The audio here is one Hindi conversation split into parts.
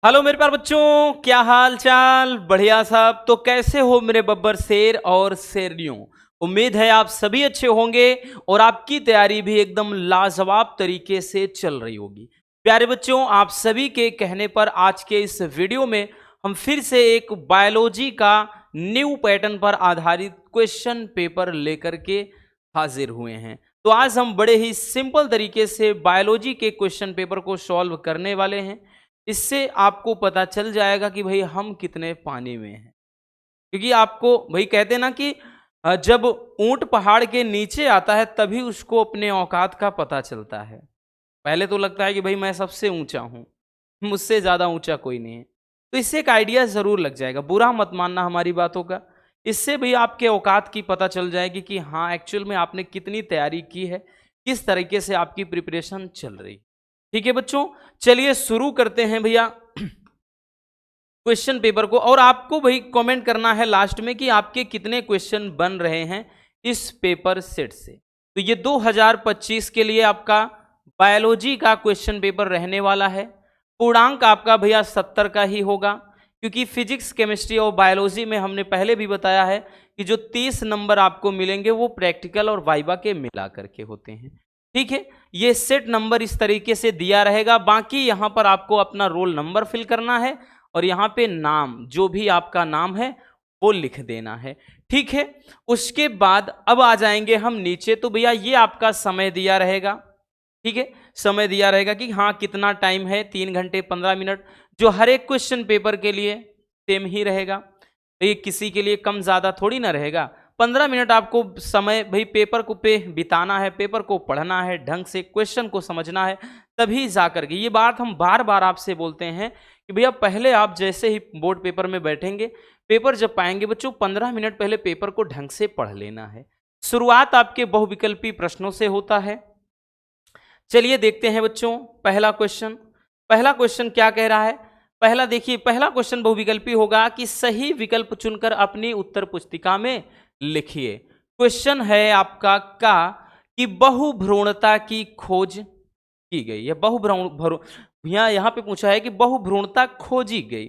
हेलो मेरे प्यारे बच्चों, क्या हाल चाल? बढ़िया साहब। तो कैसे हो मेरे बब्बर शेर और शेरनियों? उम्मीद है आप सभी अच्छे होंगे और आपकी तैयारी भी एकदम लाजवाब तरीके से चल रही होगी। प्यारे बच्चों, आप सभी के कहने पर आज के इस वीडियो में हम फिर से एक बायोलॉजी का न्यू पैटर्न पर आधारित क्वेश्चन पेपर लेकर के हाजिर हुए हैं। तो आज हम बड़े ही सिंपल तरीके से बायोलॉजी के क्वेश्चन पेपर को सॉल्व करने वाले हैं। इससे आपको पता चल जाएगा कि भाई हम कितने पानी में हैं। क्योंकि आपको भाई कहते हैं ना कि जब ऊंट पहाड़ के नीचे आता है तभी उसको अपने औकात का पता चलता है। पहले तो लगता है कि भाई मैं सबसे ऊंचा हूं, मुझसे ज्यादा ऊंचा कोई नहीं है। तो इससे एक आइडिया जरूर लग जाएगा, बुरा मत मानना हमारी बातों का। इससे भी आपके औकात की पता चल जाएगी कि हाँ एक्चुअल में आपने कितनी तैयारी की है, किस तरीके से आपकी प्रिपरेशन चल रही। ठीक है बच्चों, चलिए शुरू करते हैं भैया क्वेश्चन पेपर को। और आपको भाई कमेंट करना है लास्ट में कि आपके कितने क्वेश्चन बन रहे हैं इस पेपर सेट से। तो ये 2025 के लिए आपका बायोलॉजी का क्वेश्चन पेपर रहने वाला है। पूर्णांक आपका भैया 70 का ही होगा, क्योंकि फिजिक्स केमिस्ट्री और बायोलॉजी में हमने पहले भी बताया है कि जो 30 नंबर आपको मिलेंगे वो प्रैक्टिकल और वाइवा के मिला करके होते हैं। ठीक है, ये सेट नंबर इस तरीके से दिया रहेगा। बाकी यहां पर आपको अपना रोल नंबर फिल करना है और यहाँ पे नाम, जो भी आपका नाम है वो लिख देना है। ठीक है, उसके बाद अब आ जाएंगे हम नीचे। तो भैया ये आपका समय दिया रहेगा। ठीक है, समय दिया रहेगा कि हाँ कितना टाइम है, 3 घंटे 15 मिनट, जो हर एक क्वेश्चन पेपर के लिए सेम ही रहेगा। ये किसी के लिए कम ज़्यादा थोड़ी ना रहेगा। 15 मिनट आपको समय भाई पेपर को पे बिताना है, पेपर को पढ़ना है, ढंग से क्वेश्चन को समझना है, तभी जाकर के। ये बात हम बार बार आपसे बोलते हैं कि भैया पहले आप जैसे ही बोर्ड पेपर में बैठेंगे, पेपर जब पाएंगे बच्चों, 15 मिनट पहले पेपर को ढंग से पढ़ लेना है। शुरुआत आपके बहुविकल्पी प्रश्नों से होता है। चलिए देखते हैं बच्चों पहला क्वेश्चन। पहला क्वेश्चन क्या कह रहा है? पहला देखिए, पहला क्वेश्चन बहुविकल्पी होगा कि सही विकल्प चुनकर अपनी उत्तर पुस्तिका में लिखिए। क्वेश्चन है आपका का कि बहुभ्रूणता की खोज की गई है। यहाँ पे पूछा है कि बहुभ्रूणता खोजी गई।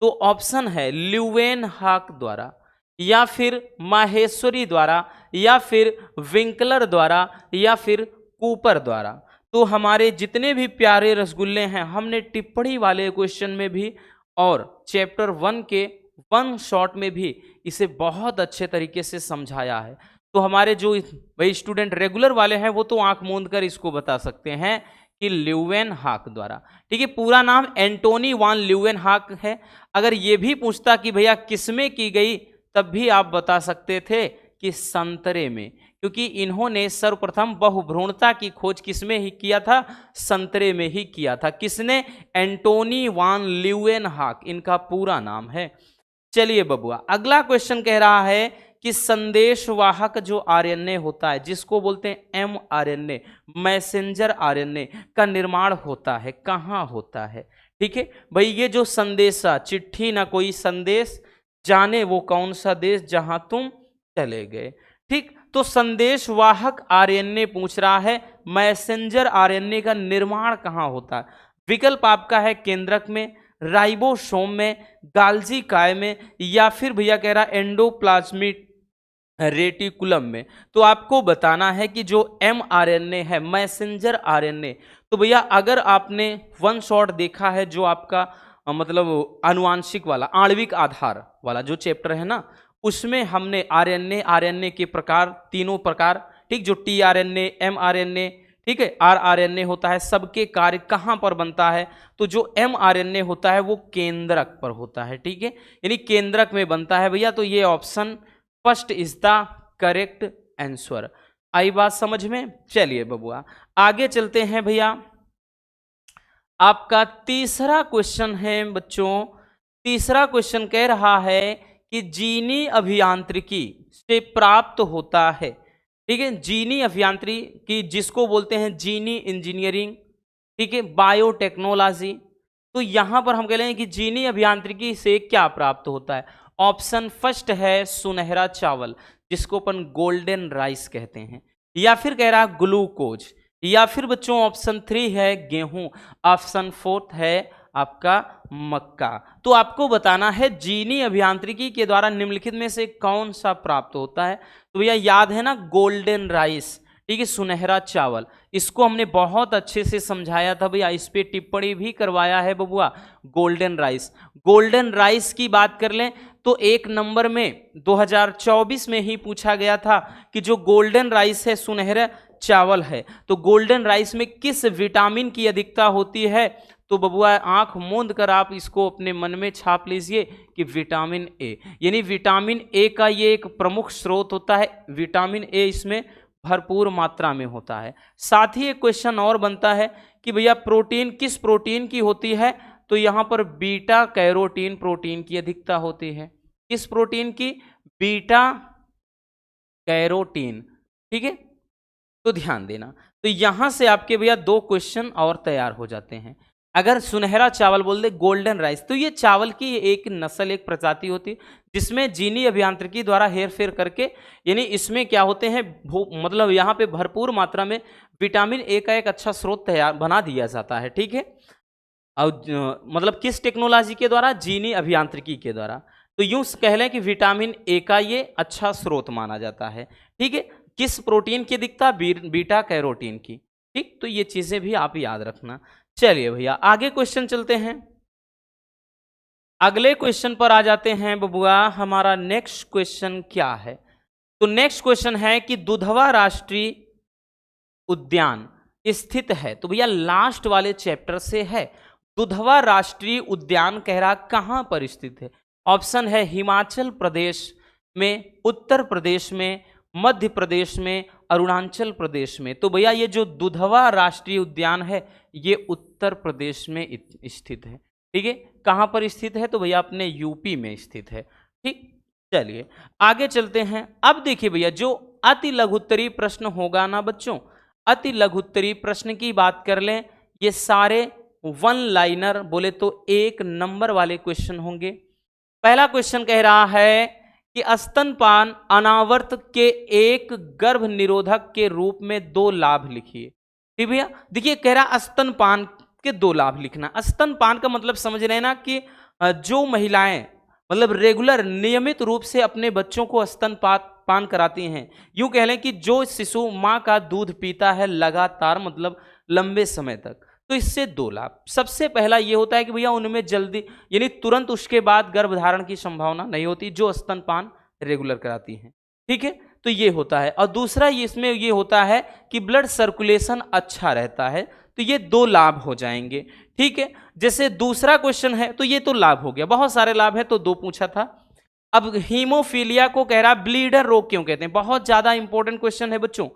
तो ऑप्शन है ल्यूवेन हाक द्वारा, या फिर माहेश्वरी द्वारा, या फिर विंकलर द्वारा, या फिर कूपर द्वारा। तो हमारे जितने भी प्यारे रसगुल्ले हैं, हमने टिप्पणी वाले क्वेश्चन में भी और चैप्टर 1 के 1 शॉट में भी इसे बहुत अच्छे तरीके से समझाया है। तो हमारे जो भाई स्टूडेंट रेगुलर वाले हैं वो तो आंख मूंद कर इसको बता सकते हैं कि ल्यूवेन हाक द्वारा। ठीक है, पूरा नाम एंटोनी वान ल्यूवेन हाक है। अगर ये भी पूछता कि भैया किसमें की गई, तब भी आप बता सकते थे कि संतरे में, क्योंकि इन्होंने सर्वप्रथम बहुभ्रूणता की खोज किसमें ही किया था? संतरे में ही किया था। किसने? एंटोनी वान ल्यूवेन हाक, इनका पूरा नाम है। चलिए बबुआ, अगला क्वेश्चन कह रहा है कि संदेशवाहक जो आरएनए होता है, जिसको बोलते हैं mRNA, मैसेंजर आरएनए, का निर्माण होता है कहाँ होता है? ठीक है भाई, ये जो संदेशा, चिट्ठी ना कोई संदेश, जाने वो कौन सा देश जहां तुम चले गए। ठीक, तो संदेशवाहक आरएनए पूछ रहा है, मैसेंजर आरएनए का निर्माण कहाँ होता है? विकल्प आपका है केंद्रक में, राइबोसोम में, गाल्जी काय में, या फिर भैया कह रहा एंडोप्लाज्मिक रेटिकुलम में। तो आपको बताना है कि जो mRNA है, मैसेंजर आरएनए, तो भैया अगर आपने 1 शॉट देखा है, जो आपका मतलब आनुवांशिक वाला, आणविक आधार वाला जो चैप्टर है ना, उसमें हमने आरएनए के प्रकार, तीनों प्रकार, ठीक, जो tRNA, mRNA, ठीक है, rRNA होता है, सबके कार्य कहाँ पर बनता है? तो जो mRNA होता है वो केंद्रक पर होता है। ठीक है, यानी केंद्रक में बनता है भैया। तो ये option first is the correct answer. आई बात समझ में? चलिए बबुआ आगे चलते हैं भैया। आपका तीसरा क्वेश्चन है बच्चों। तीसरा क्वेश्चन कह रहा है कि जीनी अभियांत्रिकी से प्राप्त होता है। ठीक है, जीनी अभियांत्रिकी जिसको बोलते हैं जीनी इंजीनियरिंग, ठीक है, बायोटेक्नोलॉजी। तो यहां पर हम कह रहे हैं कि जीनी अभियांत्रिकी से क्या प्राप्त होता है? ऑप्शन फर्स्ट है सुनहरा चावल, जिसको अपन गोल्डन राइस कहते हैं, या फिर कह रहा है ग्लूकोज, या फिर बच्चों ऑप्शन 3 है गेहूं, ऑप्शन 4 है आपका मक्का। तो आपको बताना है जीनी अभियांत्रिकी के द्वारा निम्नलिखित में से कौन सा प्राप्त होता है। तो भैया याद है ना, गोल्डन राइस, ठीक है, सुनहरा चावल। इसको हमने बहुत अच्छे से समझाया था भैया, इस पे टिप्पणी भी करवाया है बबुआ। गोल्डन राइस, गोल्डन राइस की बात कर लें तो 1 नंबर में 2024 में ही पूछा गया था कि जो गोल्डन राइस है, सुनहरा चावल है, तो गोल्डन राइस में किस विटामिन की अधिकता होती है। तो बबुआ आंख मूंद कर आप इसको अपने मन में छाप लीजिए कि विटामिन ए, यानी विटामिन ए का ये एक प्रमुख स्रोत होता है। विटामिन ए इसमें भरपूर मात्रा में होता है। साथ ही एक क्वेश्चन और बनता है कि भैया प्रोटीन किस प्रोटीन की होती है। तो यहां पर बीटा कैरोटीन प्रोटीन की अधिकता होती है। किस प्रोटीन की? बीटा कैरोटीन, ठीक है। तो ध्यान देना, तो यहां से आपके भैया 2 क्वेश्चन और तैयार हो जाते हैं। अगर सुनहरा चावल बोल दे, गोल्डन राइस, तो ये चावल की एक नस्ल, एक प्रजाति होती है जिसमें जीनी अभियांत्रिकी द्वारा हेरफेर करके, यानी इसमें क्या होते हैं, मतलब यहाँ पे भरपूर मात्रा में विटामिन ए का एक अच्छा स्रोत तैयार बना दिया जाता है, ठीक है। और मतलब किस टेक्नोलॉजी के द्वारा? जीनी अभियांत्रिकी के द्वारा। तो यूं कह लें कि विटामिन ए का ये अच्छा स्रोत माना जाता है, ठीक है। किस प्रोटीन की अधिकता? बीटा कैरोटीन की, ठीक। तो ये चीजें भी आप याद रखना। चलिए भैया आगे क्वेश्चन चलते हैं। अगले क्वेश्चन पर आ जाते हैं बबुआ। हमारा नेक्स्ट क्वेश्चन क्या है? तो नेक्स्ट क्वेश्चन है कि दुधवा राष्ट्रीय उद्यान स्थित है। तो भैया लास्ट वाले चैप्टर से है। दुधवा राष्ट्रीय उद्यान कह रहा कहां पर स्थित है। ऑप्शन है हिमाचल प्रदेश में, उत्तर प्रदेश में, मध्य प्रदेश में, अरुणाचल प्रदेश में। तो भैया ये जो दुधवा राष्ट्रीय उद्यान है ये उत्तर प्रदेश में स्थित है, ठीक है। कहां पर स्थित है? तो भैया अपने यूपी में स्थित है, ठीक। चलिए आगे चलते हैं। अब देखिए भैया जो अति लघुत्तरीय प्रश्न होगा ना बच्चों, अति लघुत्तरीय प्रश्न की बात कर लें, ये सारे 1 लाइनर बोले तो 1 नंबर वाले क्वेश्चन होंगे। पहला क्वेश्चन कह रहा है कि स्तनपान अनावर्त के एक गर्भ निरोधक के रूप में 2 लाभ लिखिए। ठीक भैया, देखिए कह रहा स्तनपान के 2 लाभ लिखना। स्तनपान का मतलब समझ रहे हैं ना कि जो महिलाएं मतलब रेगुलर नियमित रूप से अपने बच्चों को स्तनपान कराती हैं, यूं कह लें कि जो शिशु मां का दूध पीता है लगातार, मतलब लंबे समय तक, तो इससे 2 लाभ। सबसे पहला ये होता है कि भैया उनमें जल्दी यानी तुरंत उसके बाद गर्भधारण की संभावना नहीं होती जो स्तनपान रेगुलर कराती हैं, ठीक है। तो ये होता है। और दूसरा इसमें ये होता है कि ब्लड सर्कुलेशन अच्छा रहता है। तो ये 2 लाभ हो जाएंगे, ठीक है। जैसे दूसरा क्वेश्चन है तो ये तो लाभ हो गया, बहुत सारे लाभ है तो 2 पूछा था। अब हीमोफीलिया को कह रहा ब्लीडर रोग क्यों कहते हैं, बहुत ज्यादा इंपॉर्टेंट क्वेश्चन है बच्चों।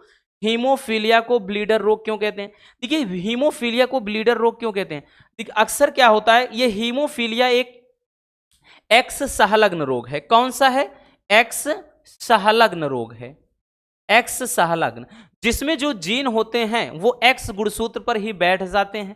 हीमोफीलिया को ब्लीडर रोग क्यों कहते हैं? देखिए हीमोफीलिया को ब्लीडर रोग क्यों कहते हैं, देखिए अक्सर क्या होता है, ये हीमोफीलिया एक एक्स सहलग्न रोग है। कौन सा है? एक्स सहलग्न रोग है। एक्स सहलग्न, जिसमें जो जीन होते हैं वो एक्स गुणसूत्र पर ही बैठ जाते हैं,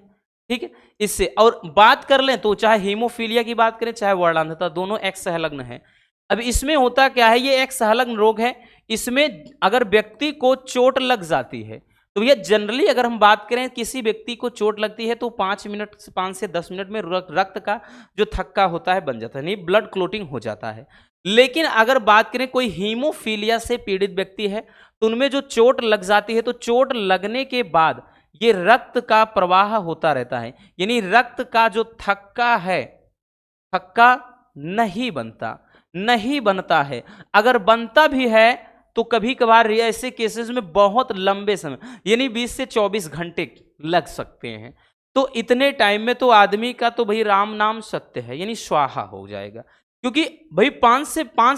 ठीक है। इससे और बात कर लें तो चाहे हीमोफीलिया की बात करें चाहे वर्णांधता, दोनों एक्स सहलग्न है। अब इसमें होता क्या है, ये एक्स सहलग्न रोग है। इसमें अगर व्यक्ति को चोट लग जाती है तो ये जनरली अगर हम बात करें किसी व्यक्ति को चोट लगती है तो 5 से 10 मिनट में रक्त का जो थक्का होता है बन जाता है, नहीं ब्लड क्लोटिंग हो जाता है। लेकिन अगर बात करें कोई हीमोफीलिया से पीड़ित व्यक्ति है तो उनमें जो चोट लग जाती है तो चोट लगने के बाद ये रक्त का प्रवाह होता रहता है, यानी रक्त का जो थक्का है, थक्का नहीं बनता है। अगर बनता भी है तो कभी कभार ऐसे केसेस में बहुत लंबे समय यानी 20 से 24 घंटे लग सकते हैं। तो इतने टाइम में तो आदमी का तो भाई राम नाम सत्य है, यानी स्वाहा हो जाएगा, क्योंकि भाई 5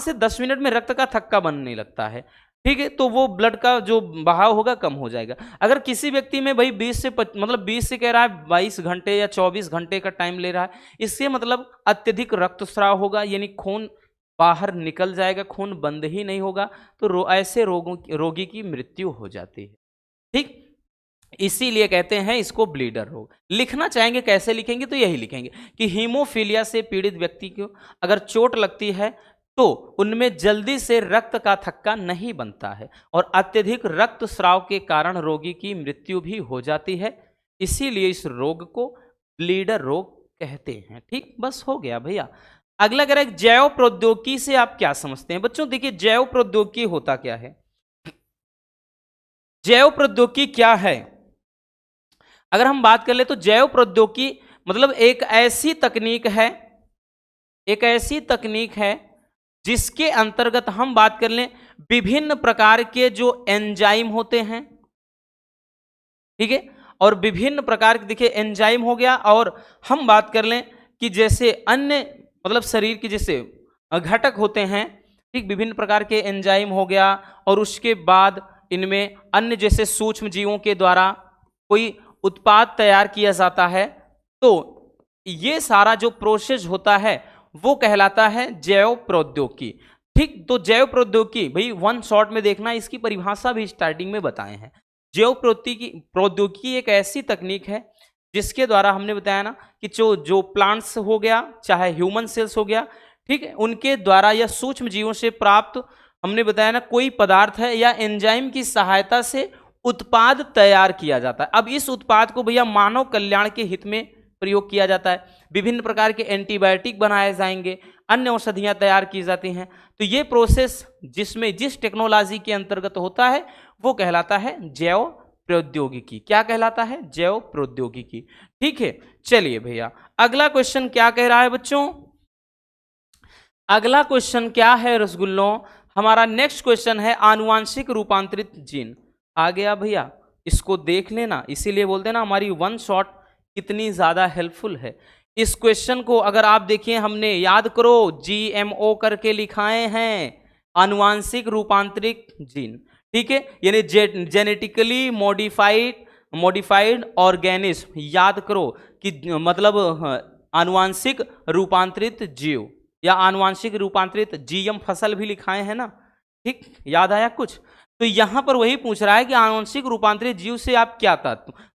से 10 मिनट में रक्त का थक्का बनने लगता है, ठीक है। तो वो ब्लड का जो बहाव होगा कम हो जाएगा। अगर किसी व्यक्ति में भाई 20 से कह रहा है 22 घंटे या 24 घंटे का टाइम ले रहा है, इससे मतलब अत्यधिक रक्तस्राव होगा, यानी खून बाहर निकल जाएगा, खून बंद ही नहीं होगा, तो ऐसे रोगी की मृत्यु हो जाती है, ठीक। इसीलिए कहते हैं इसको ब्लीडर रोग। लिखना चाहेंगे कैसे लिखेंगे, तो यही लिखेंगे कि हीमोफीलिया से पीड़ित व्यक्ति को अगर चोट लगती है तो उनमें जल्दी से रक्त का थक्का नहीं बनता है और अत्यधिक रक्तस्राव के कारण रोगी की मृत्यु भी हो जाती है। इसीलिए इस रोग को ब्लीडर रोग कहते हैं। ठीक, बस हो गया भैया। अगला कह रहा है जैव प्रौद्योगिकी से आप क्या समझते हैं? बच्चों देखिए, जैव प्रौद्योगिकी होता क्या है? जैव प्रौद्योगिकी क्या है? अगर हम बात कर ले तो जैव प्रौद्योगिकी मतलब एक ऐसी तकनीक है, एक ऐसी तकनीक है जिसके अंतर्गत हम बात कर लें विभिन्न प्रकार के जो एंजाइम होते हैं, ठीक है, और विभिन्न प्रकार के देखिए एंजाइम हो गया, और हम बात कर लें कि जैसे अन्य मतलब शरीर के जैसे घटक होते हैं, ठीक, विभिन्न प्रकार के एंजाइम हो गया, और उसके बाद इनमें अन्य जैसे सूक्ष्म जीवों के द्वारा कोई उत्पाद तैयार किया जाता है, तो ये सारा जो प्रोसेस होता है वो कहलाता है जैव प्रौद्योगिकी। ठीक, तो जैव प्रौद्योगिकी भाई वन शॉट में देखना, इसकी परिभाषा भी स्टार्टिंग में बताए हैं। जैव प्रौद्योगिकी एक ऐसी तकनीक है जिसके द्वारा हमने बताया ना कि जो प्लांट्स हो गया, चाहे ह्यूमन सेल्स हो गया, ठीक है, उनके द्वारा या सूक्ष्म जीवों से प्राप्त हमने बताया ना कोई पदार्थ है या एंजाइम की सहायता से उत्पाद तैयार किया जाता है। अब इस उत्पाद को भैया मानव कल्याण के हित में प्रयोग किया जाता है। विभिन्न प्रकार के एंटीबायोटिक बनाए जाएंगे, अन्य औषधियां तैयार की जाती हैं। तो ये प्रोसेस जिसमें जिस टेक्नोलॉजी के अंतर्गत होता है वो कहलाता है जैव प्रौद्योगिकी। क्या कहलाता है? जैव प्रौद्योगिकी। ठीक है, चलिए भैया अगला क्वेश्चन क्या कह रहा है बच्चों? अगला क्वेश्चन क्या है रसगुल्लों? हमारा नेक्स्ट क्वेश्चन है आनुवांशिक रूपांतरित जीन। आ गया भैया, इसको देख लेना, इसीलिए बोलते हैं ना हमारी वन शॉट कितनी ज्यादा हेल्पफुल है। इस क्वेश्चन को अगर आप देखिए, हमने याद करो GMO करके लिखाए हैं, आनुवांशिक रूपांतरित जीन, ठीक है, यानी जेनेटिकली मॉडिफाइड ऑर्गेनिज्म। याद करो कि मतलब आनुवांशिक रूपांतरित जीव या आनुवांशिक रूपांतरित जीएम फसल भी लिखाए हैं ना, ठीक, याद आया कुछ? तो यहां पर वही पूछ रहा है कि आनुवांशिक रूपांतरित जीव से आप क्या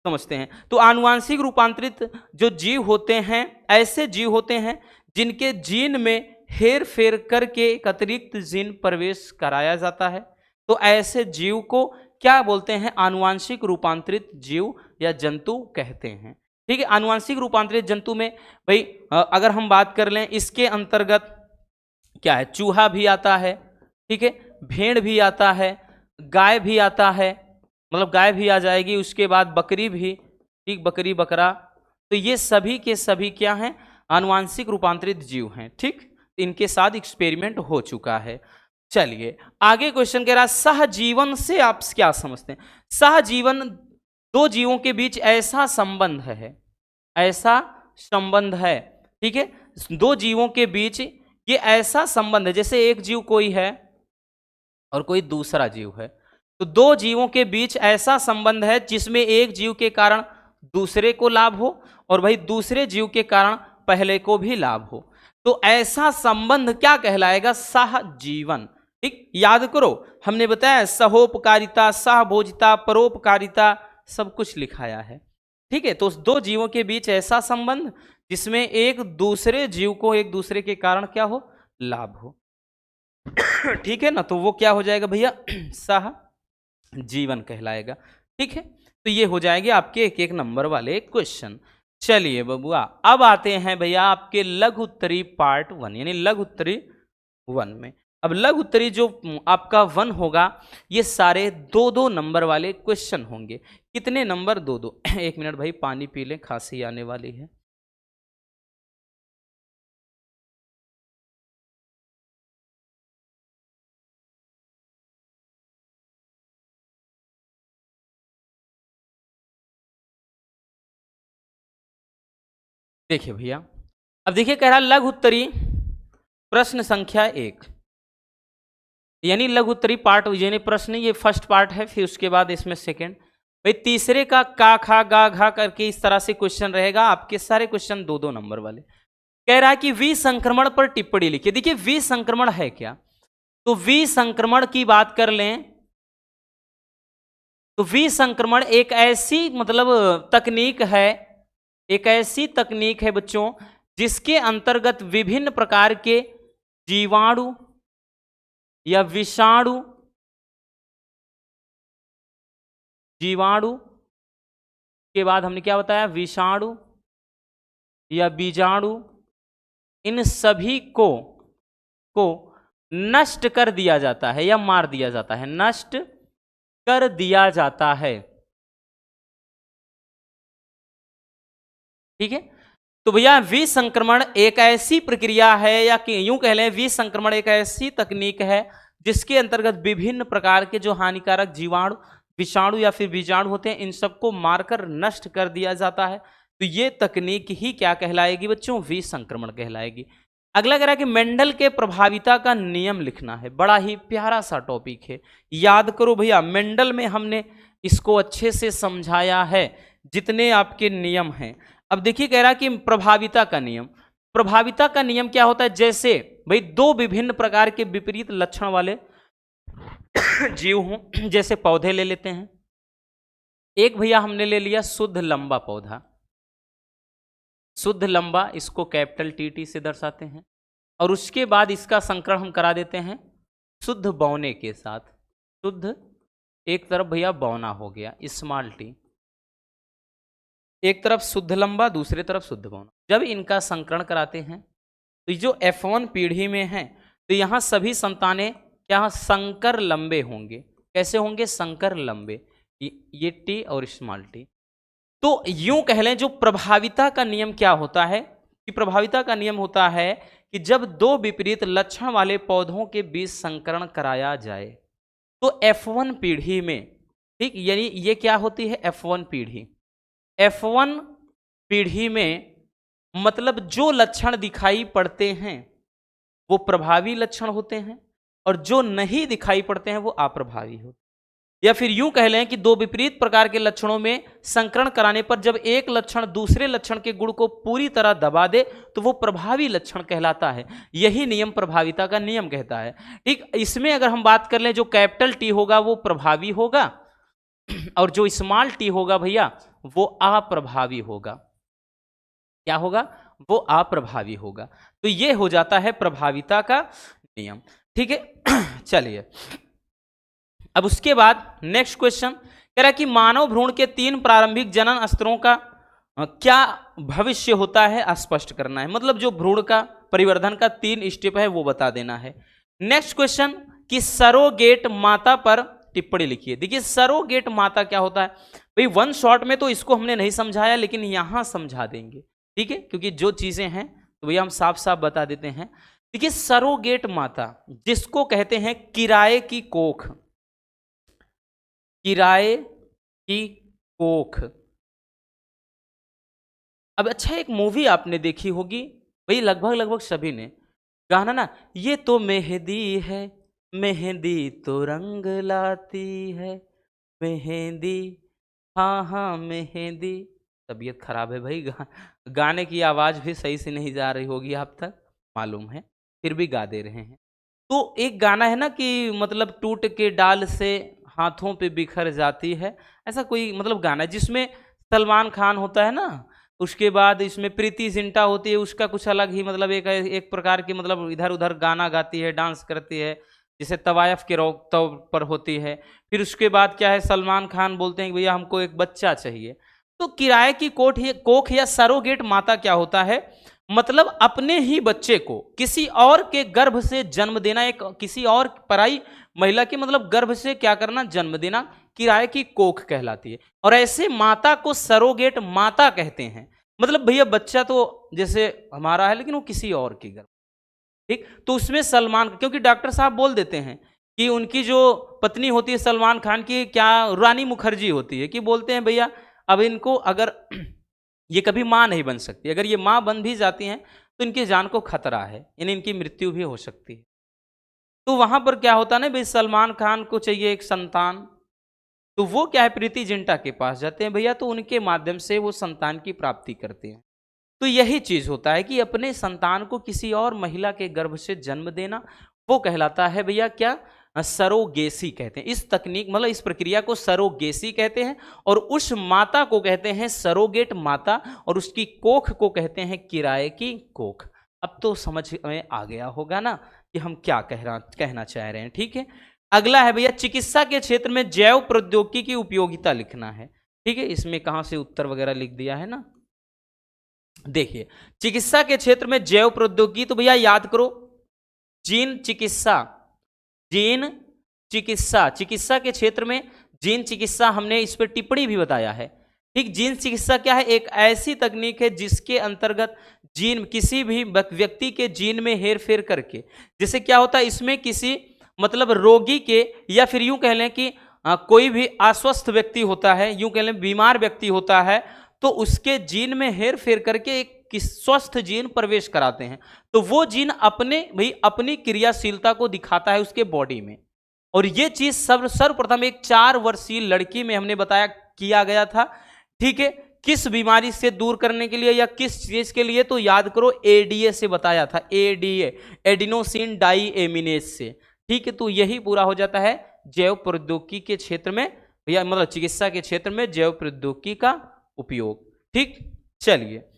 समझते हैं? तो आनुवांशिक रूपांतरित जो जीव होते हैं ऐसे जीव होते हैं जिनके जीन में हेर फेर करके एक अतिरिक्त जीन प्रवेश कराया जाता है। तो ऐसे जीव को क्या बोलते हैं? आनुवांशिक रूपांतरित जीव या जंतु कहते हैं। ठीक है, आनुवांशिक रूपांतरित जंतु में भाई अगर हम बात कर लें, इसके अंतर्गत क्या है? चूहा भी आता है, ठीक है, भेड़ भी आता है, गाय भी आता है, मतलब गाय भी आ जाएगी, उसके बाद बकरी भी, ठीक, बकरी बकरा। तो ये सभी के सभी क्या हैं? आनुवांशिक रूपांतरित जीव हैं। ठीक, इनके साथ एक्सपेरिमेंट हो चुका है। चलिए आगे क्वेश्चन कह रहा है सहजीवन से आप क्या समझते हैं? सहजीवन दो जीवों के बीच ऐसा संबंध है, ऐसा संबंध है, ठीक है, दो जीवों के बीच ये ऐसा संबंध है जैसे एक जीव कोई है और कोई दूसरा जीव है, तो दो जीवों के बीच ऐसा संबंध है जिसमें एक जीव के कारण दूसरे को लाभ हो और वही दूसरे जीव के कारण पहले को भी लाभ हो। तो ऐसा संबंध क्या कहलाएगा? सहजीवन। ठीक, याद करो हमने बताया सहोपकारिता, सहभोजिता, परोपकारिता सब कुछ लिखाया है। ठीक है, तो दो जीवों के बीच ऐसा संबंध जिसमें एक दूसरे जीव को एक दूसरे के कारण क्या हो? लाभ हो। ठीक है ना, तो वो क्या हो जाएगा भैया? सहजीवन कहलाएगा। ठीक है, तो ये हो जाएंगे आपके एक एक नंबर वाले क्वेश्चन। चलिए बबुआ अब आते हैं भैया आपके लघु उत्तरी पार्ट 1 यानी लघु उत्तरी 1 में। अब लघु उत्तरी जो आपका 1 होगा ये सारे 2-2 नंबर वाले क्वेश्चन होंगे। कितने नंबर? 2-2। एक मिनट भाई पानी पी लें, खांसी आने वाली है। देखिए भैया, अब देखिए कह रहा लघु उत्तरी प्रश्न संख्या 1 यानी लघु उत्तरी पार्ट यानी प्रश्न, ये फर्स्ट पार्ट है, फिर उसके बाद इसमें सेकंड। भाई तीसरे का का खा गा घा करके इस तरह से क्वेश्चन रहेगा। आपके सारे क्वेश्चन 2-2 नंबर वाले। कह रहा है कि विसंक्रमण पर टिप्पणी लिखिए। देखिए विसंक्रमण है क्या? तो विसंक्रमण की बात कर लें तो विसंक्रमण एक ऐसी मतलब तकनीक है, एक ऐसी तकनीक है बच्चों जिसके अंतर्गत विभिन्न प्रकार के जीवाणु या जीवाणु के बाद हमने क्या बताया? विषाणु या बीजाणु, इन सभी को नष्ट कर दिया जाता है या मार दिया जाता है, नष्ट कर दिया जाता है। ठीक है, तो भैया विसंक्रमण एक ऐसी प्रक्रिया है, या कि यूं कह लें विसंक्रमण एक ऐसी तकनीक है जिसके अंतर्गत विभिन्न प्रकार के जो हानिकारक जीवाणु, विषाणु या फिर बीजाणु होते हैं, इन सबको मारकर नष्ट कर दिया जाता है। तो ये तकनीक ही क्या कहलाएगी बच्चों, विसंक्रमण कहलाएगी। अगला कह रहा है कि मेंडल के प्रभाविता का नियम लिखना है। बड़ा ही प्यारा सा टॉपिक है, याद करो भैया, मेंडल में हमने इसको अच्छे से समझाया है जितने आपके नियम हैं। अब देखिए कह रहा कि प्रभाविता का नियम, प्रभाविता का नियम क्या होता है, जैसे भाई दो विभिन्न प्रकार के विपरीत लक्षण वाले जीव हों, जैसे पौधे ले लेते हैं। एक भैया हमने ले लिया शुद्ध लंबा पौधा, शुद्ध लंबा, इसको कैपिटल टी से दर्शाते हैं, और उसके बाद इसका संकरण हम करा देते हैं शुद्ध बौने के साथ। शुद्ध एक तरफ भैया बौना हो गया स्मॉल टी, एक तरफ शुद्ध लंबा, दूसरी तरफ शुद्ध बौना। जब इनका संकरण कराते हैं तो जो F1 पीढ़ी में है तो यहाँ सभी संतानें क्या संकर लंबे होंगे। कैसे होंगे, संकर लंबे, ये टी और स्मॉल टी। तो यूं कह लें जो प्रभाविता का नियम क्या होता है, कि प्रभाविता का नियम होता है कि जब दो विपरीत लक्षण वाले पौधों के बीच संकरण कराया जाए तो F1 पीढ़ी में, ठीक, यानी ये क्या होती है F1 पीढ़ी, F1 पीढ़ी में मतलब जो लक्षण दिखाई पड़ते हैं वो प्रभावी लक्षण होते हैं और जो नहीं दिखाई पड़ते हैं वो अप्रभावी होते हैं। या फिर यूं कह लें कि दो विपरीत प्रकार के लक्षणों में संकरण कराने पर जब एक लक्षण दूसरे लक्षण के गुण को पूरी तरह दबा दे तो वो प्रभावी लक्षण कहलाता है। यही नियम प्रभाविता का नियम कहता है। ठीक, इसमें अगर हम बात कर लें जो कैपिटल टी होगा वो प्रभावी होगा और जो स्मॉल टी होगा भैया वो अप्रभावी होगा। क्या होगा, वो अप्रभावी होगा। तो ये हो जाता है प्रभाविता का नियम। ठीक है, चलिए अब उसके बाद नेक्स्ट क्वेश्चन कह रहा है कि मानव भ्रूण के 3 प्रारंभिक जनन स्तरों का क्या भविष्य होता है स्पष्ट करना है। मतलब जो भ्रूण का परिवर्धन का 3 स्टेप है वो बता देना है। नेक्स्ट क्वेश्चन कि सरोगेट माता पर टिप्पणी लिखिए। देखिए सरोगेट माता क्या होता है भाई, वन शॉट में तो इसको हमने नहीं समझाया लेकिन यहां समझा देंगे। ठीक है, क्योंकि जो चीजें हैं तो भैया हम साफ साफ बता देते हैं। देखिए सरोगेट माता जिसको कहते हैं किराए की कोख, किराए की कोख। अब अच्छा एक मूवी आपने देखी होगी भाई, लगभग सभी ने, गाना ना, ये तो मेहंदी है, मेहंदी तो रंग लाती है, मेहंदी हाँ हाँ मेहंदी। तबीयत खराब है भाई, गाने की आवाज भी सही से नहीं जा रही होगी आप तक, मालूम है, फिर भी गा दे रहे हैं। तो एक गाना है ना कि मतलब टूट के डाल से हाथों पे बिखर जाती है, ऐसा कोई मतलब गाना है जिसमें सलमान खान होता है ना, उसके बाद इसमें प्रीति जिंटा होती है, उसका कुछ अलग ही मतलब एक प्रकार की मतलब इधर उधर गाना गाती है, डांस करती है, जिसे तवायफ के तौर पर होती है। फिर उसके बाद क्या है, सलमान खान बोलते हैं कि भैया हमको एक बच्चा चाहिए। तो किराए की कोख या सरोगेट माता क्या होता है, मतलब अपने ही बच्चे को किसी और के गर्भ से जन्म देना, एक किसी और पराई महिला के मतलब गर्भ से क्या करना, जन्म देना, किराए की कोख कहलाती है। और ऐसे माता को सरोगेट माता कहते हैं। मतलब भैया बच्चा तो जैसे हमारा है लेकिन वो किसी और की गर्भ। ठीक, तो उसमें सलमान, क्योंकि डॉक्टर साहब बोल देते हैं कि उनकी जो पत्नी होती है सलमान खान की, क्या रानी मुखर्जी होती है, कि बोलते हैं भैया अब इनको अगर ये कभी माँ नहीं बन सकती, अगर ये माँ बन भी जाती हैं तो इनकी जान को खतरा है, यानी इनकी मृत्यु भी हो सकती है। तो वहां पर क्या होता है ना भाई, सलमान खान को चाहिए एक संतान, तो वो क्या है प्रीति जिंटा के पास जाते हैं भैया, तो उनके माध्यम से वो संतान की प्राप्ति करते हैं। तो यही चीज होता है कि अपने संतान को किसी और महिला के गर्भ से जन्म देना, वो कहलाता है भैया क्या, सरोगेसी कहते हैं। इस तकनीक मतलब इस प्रक्रिया को सरोगेसी कहते हैं, और उस माता को कहते हैं सरोगेट माता, और उसकी कोख को कहते हैं किराए की कोख। अब तो समझ में आ गया होगा ना कि हम क्या कहना चाह रहे हैं। ठीक है, अगला है भैया चिकित्सा के क्षेत्र में जैव प्रौद्योगिकी की उपयोगिता लिखना है। ठीक है, इसमें कहाँ से उत्तर वगैरह लिख दिया है ना, देखिए चिकित्सा के क्षेत्र में जैव प्रौद्योगिकी, तो भैया याद करो जीन चिकित्सा, जीन चिकित्सा, चिकित्सा के क्षेत्र में जीन चिकित्सा, हमने इस पर टिप्पणी भी बताया है। ठीक, जीन चिकित्सा क्या है? एक ऐसी तकनीक है जिसके अंतर्गत जीन, किसी भी व्यक्ति के जीन में हेरफेर करके, जैसे क्या होता है इसमें किसी मतलब रोगी के, या फिर यूं कह लें कि कोई भी अस्वस्थ व्यक्ति होता है, यूं कह लें बीमार व्यक्ति होता है, तो उसके जीन में हेरफेर करके एक स्वस्थ जीन प्रवेश कराते हैं, तो वो जीन अपनी क्रियाशीलता को दिखाता है उसके बॉडी में। और ये चीज सर्वप्रथम एक 4 वर्षीय लड़की में हमने बताया किया गया था। ठीक है, किस बीमारी से दूर करने के लिए या किस चीज के लिए? तो याद करो एडीए से बताया था, एडीए एडिनोसिन डाइएमिनेज से। ठीक है, तो यही पूरा हो जाता है जैव प्रौद्योगिकी के क्षेत्र में, या मतलब चिकित्सा के क्षेत्र में जैव प्रौद्योगिकी का उपयोग। ठीक, चलिए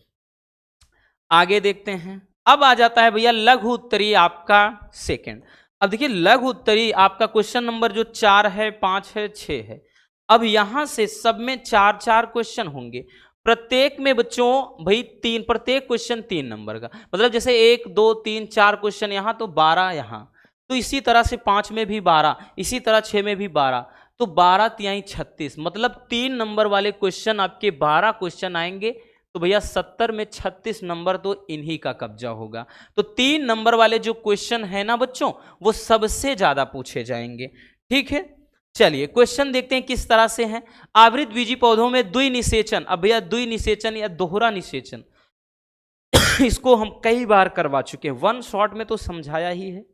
आगे देखते हैं। अब आ जाता है भैया लघु उत्तरीय आपका सेकंड। अब देखिए लघु उत्तरीय आपका क्वेश्चन नंबर जो 4 है, 5 है, 6 है। अब यहां से सब में 4-4 क्वेश्चन होंगे, प्रत्येक में बच्चों भाई प्रत्येक क्वेश्चन 3 नंबर का, मतलब जैसे 1 2 3 4 क्वेश्चन यहां तो 12 यहां, तो इसी तरह से 5 में भी 12, इसी तरह 6 में भी 12, तो 12 तिहाई 36, मतलब 3 नंबर वाले क्वेश्चन आपके 12 क्वेश्चन आएंगे, तो भैया 70 में 36 नंबर तो इन्हीं का कब्जा होगा। तो 3 नंबर वाले जो क्वेश्चन है ना बच्चों, वो सबसे ज्यादा पूछे जाएंगे। ठीक है, चलिए क्वेश्चन देखते हैं किस तरह से हैं। आवृत बीजी पौधों में द्विनिषेचन, अब भैया द्विनिषेचन या दोहरा निषेचन इसको हम कई बार करवा चुके हैं, 1 शॉट में तो समझाया ही है।